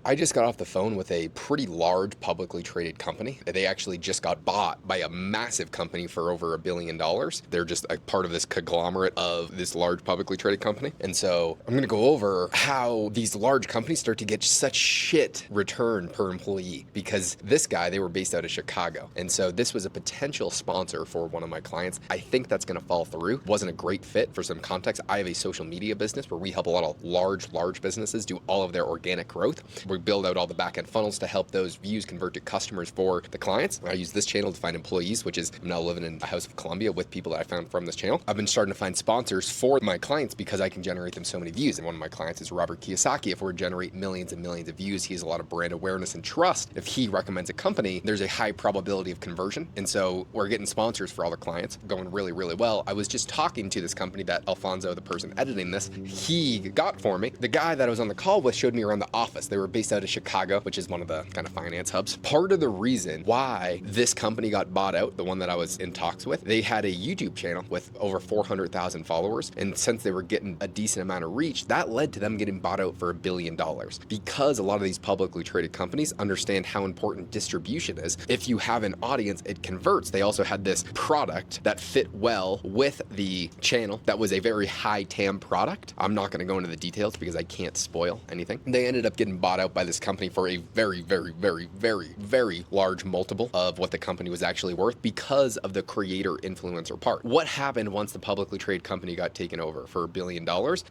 I just got off the phone with a pretty large publicly traded company. They actually just got bought by a massive company for over $1 billion. They're just a part of this conglomerate of this large publicly traded company. And so I'm going to go over how these large companies start to get such shit return per employee, because this guy, they were based out of Chicago. And so this was a potential sponsor for one of my clients. I think that's going to fall through. Wasn't a great fit. For some context, I have a social media business where we help a lot of large businesses do all of their organic growth. We build out all the back-end funnels to help those views convert to customers for the clients. I use this channel to find employees, which is I'm now living in a house of Columbia with people that I found from this channel. I've been starting to find sponsors for my clients because I can generate them so many views. And one of my clients is Robert Kiyosaki. If we're generating millions and millions of views, he has a lot of brand awareness and trust. If he recommends a company, there's a high probability of conversion. And so we're getting sponsors for all the clients, going really, really well. I was just talking to this company that Alfonso, the person editing this, he got for me. The guy that I was on the call with showed me around the office. They were based out of Chicago, which is one of the kind of finance hubs. Part of the reason why this company got bought out, the one that I was in talks with, they had a YouTube channel with over 400,000 followers. And since they were getting a decent amount of reach, that led to them getting bought out for $1 billion. Because a lot of these publicly traded companies understand how important distribution is. If you have an audience, it converts. They also had this product that fit well with the channel that was a very high TAM product. I'm not going to go into the details because I can't spoil anything. They ended up getting bought out by this company for a very large multiple of what the company was actually worth because of the creator influencer part. What happened once the publicly traded company got taken over for $1 billion?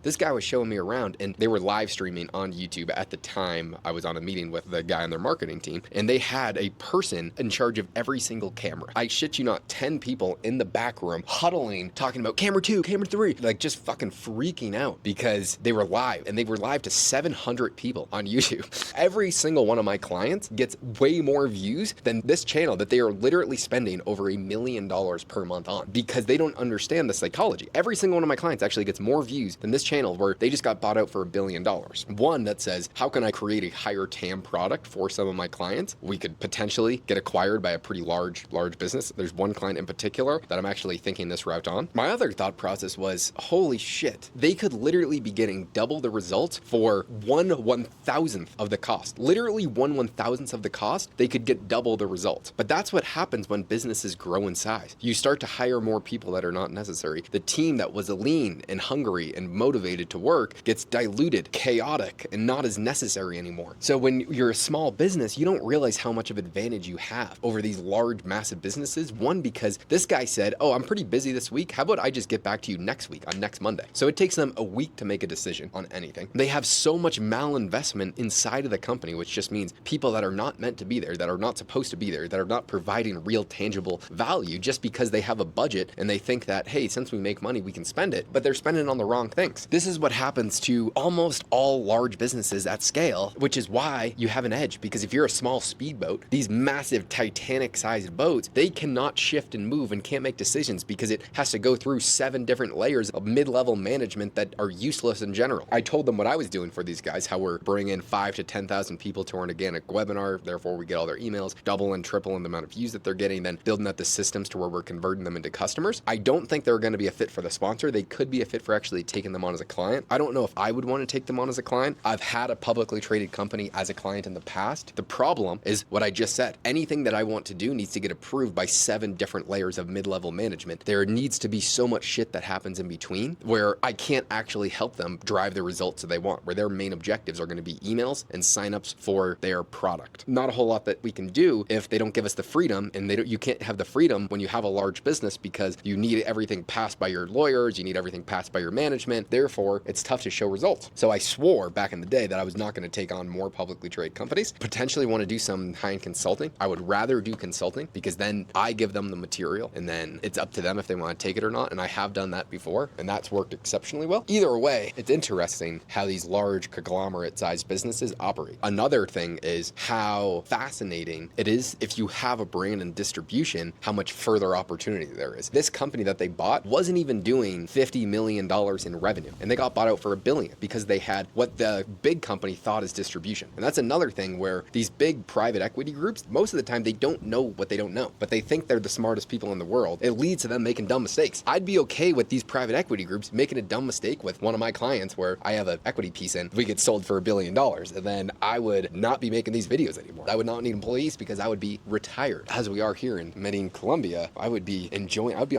This guy was showing me around, and they were live streaming on YouTube at the time. I was on a meeting with the guy on their marketing team, and they had a person in charge of every single camera. I shit you not, 10 people in the back room huddling, talking about camera 2, camera 3, like just fucking freaking out because they were live, and they were live to 700 people on YouTube. Every single one of my clients gets way more views than this channel that they are literally spending over $1 million per month on, because they don't understand the psychology. Every single one of my clients actually gets more views than this channel where they just got bought out for $1 billion. One that says, how can I create a higher TAM product for some of my clients? We could potentially get acquired by a pretty large business. There's one client in particular that I'm actually thinking this route on. My other thought process was, holy shit, they could literally be getting double the results for 1/1000th of the cost. Literally 1/1000th of the cost, they could get double the results. But that's what happens when businesses grow in size. You start to hire more people that are not necessary. The team that was lean and hungry and motivated to work gets diluted, chaotic, and not as necessary anymore. So when you're a small business, you don't realize how much of advantage you have over these large, massive businesses. One, because this guy said, oh, I'm pretty busy this week. How about I just get back to you next week on next Monday? So it takes them a week to make a decision on anything. They have so much malinvestment inside of the company, which just means people that are not meant to be there, that are not supposed to be there, that are not providing real tangible value just because they have a budget and they think that, hey, since we make money, we can spend it, but they're spending it on the wrong things. This is what happens to almost all large businesses at scale, which is why you have an edge, because if you're a small speedboat, these massive Titanic-sized boats, they cannot shift and move and can't make decisions because it has to go through 7 different layers of mid-level management that are useless in general. I told them what I was doing for these guys, how we're bringing 5,000 to 10,000 people to our organic webinar, therefore we get all their emails, double and triple in the amount of views that they're getting, then building out the systems to where we're converting them into customers. I don't think they're going to be a fit for the sponsor. They could be a fit for actually taking them on as a client. I don't know if I would want to take them on as a client. I've had a publicly traded company as a client in the past. The problem is what I just said. Anything that I want to do needs to get approved by 7 different layers of mid-level management. There needs to be so much shit that happens in between where I can't actually help them drive the results that they want, where their main objectives are going to be emails and signups for their product. Not a whole lot that we can do if they don't give us the freedom, and you can't have the freedom when you have a large business because you need everything passed by your lawyers, you need everything passed by your management. Therefore, it's tough to show results. So I swore back in the day that I was not going to take on more publicly traded companies. Potentially want to do some high-end consulting. I would rather do consulting because then I give them the material and then it's up to them if they want to take it or not. And I have done that before and that's worked exceptionally well. Either way, it's interesting how these large conglomerate-sized businesses operate. Another thing is how fascinating it is if you have a brand and distribution, how much further opportunity there is. This company that they bought wasn't even doing $50 million in revenue, and they got bought out for $1 billion because they had what the big company thought is distribution. And that's another thing where these big private equity groups, most of the time they don't know what they don't know, but they think they're the smartest people in the world. It leads to them making dumb mistakes. I'd be okay with these private equity groups making a dumb mistake with one of my clients where I have an equity piece in, we get sold for $1 billion. then I would not be making these videos anymore. I would not need employees because I would be retired. As we are here in Medellin, Colombia, I would be on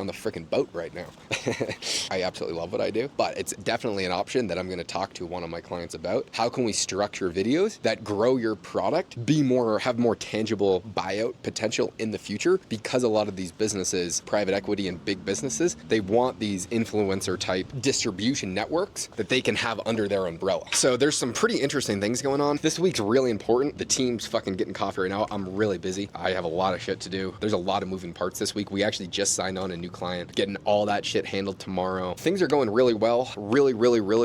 the freaking boat right now. I absolutely love what I do, but it's definitely an option that I'm going to talk to one of my clients about. How can we structure videos that grow your product, have more tangible buyout potential in the future? Because a lot of these businesses, private equity and big businesses, they want these influencer type distribution networks that they can have under their umbrella. So there's some pretty interesting things going on. This week's really important. The team's fucking getting coffee right now. I'm really busy. I have a lot of shit to do. There's a lot of moving parts this week. We actually just signed on a new client, getting all that shit handled tomorrow. Things are going really well, really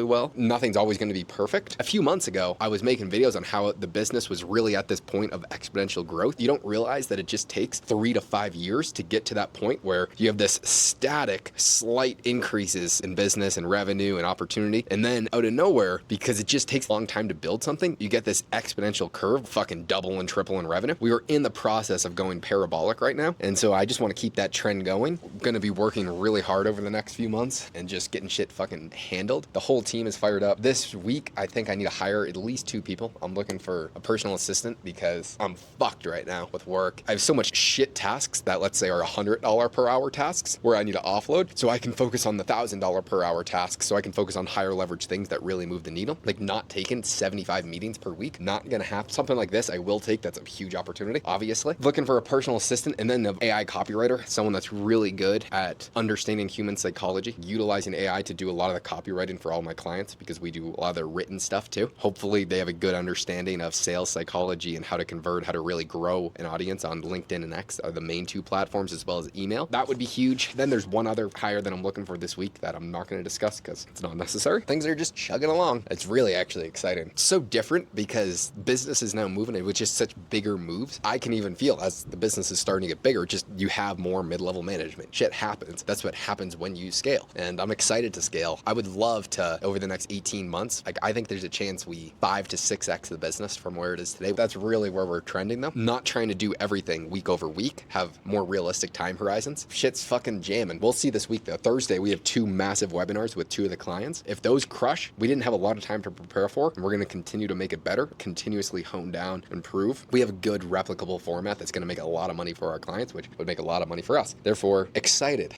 well. Nothing's always going to be perfect. A few months ago, I was making videos on how the business was really at this point of exponential growth. You don't realize that it just takes 3 to 5 years to get to that point where you have this static, slight increases in business and revenue and opportunity. And then out of nowhere, because it just takes a long time to build something, you get this exponential curve, fucking double and triple in revenue. We are in the process of going parabolic right now. And so I just want to keep that trend going. I'm going to be working really hard over the next few months and just getting shit fucking handled. The whole team is fired up. This week, I think I need to hire at least 2 people. I'm looking for a personal assistant because I'm fucked right now with work. I have so much shit tasks that, let's say, are $100 per hour tasks where I need to offload, so I can focus on the $1,000 per hour tasks, so I can focus on higher leverage things that really move the needle. Like not taking 75 meetings per week, not gonna happen. Something like this I will take. That's a huge opportunity, obviously. Looking for a personal assistant, and then an AI copywriter, someone that's really good at understanding human psychology, utilizing AI to do a lot of the copywriting for all my clients, because we do a lot of their written stuff too. Hopefully they have a good understanding of sales psychology and how to convert, how to really grow an audience on LinkedIn and X are the main 2 platforms, as well as email. That would be huge. Then there's one other hire that I'm looking for this week that I'm not going to discuss because it's not necessary. Things are just chugging along. It's really actually exciting. It's so different because business is now moving with just such bigger moves. I can even feel as the business is starting to get bigger, just you have more mid-level management. Shit happens. That's what happens when you scale. And I'm excited to scale. I would love to, over the next 18 months, I think there's a chance we 5 to 6x the business from where it is today. That's really where we're trending though. Not trying to do everything week over week, have more realistic time horizons. Shit's fucking jamming. We'll see this week though. Thursday, we have 2 massive webinars with 2 of the clients. If those crush, we didn't have a lot of time to prepare for, and we're going to continue to make it better, continuously hone down, improve. We have a good replicable format that's going to make a lot of money for our clients, which would make a lot of money for us. Therefore, excited.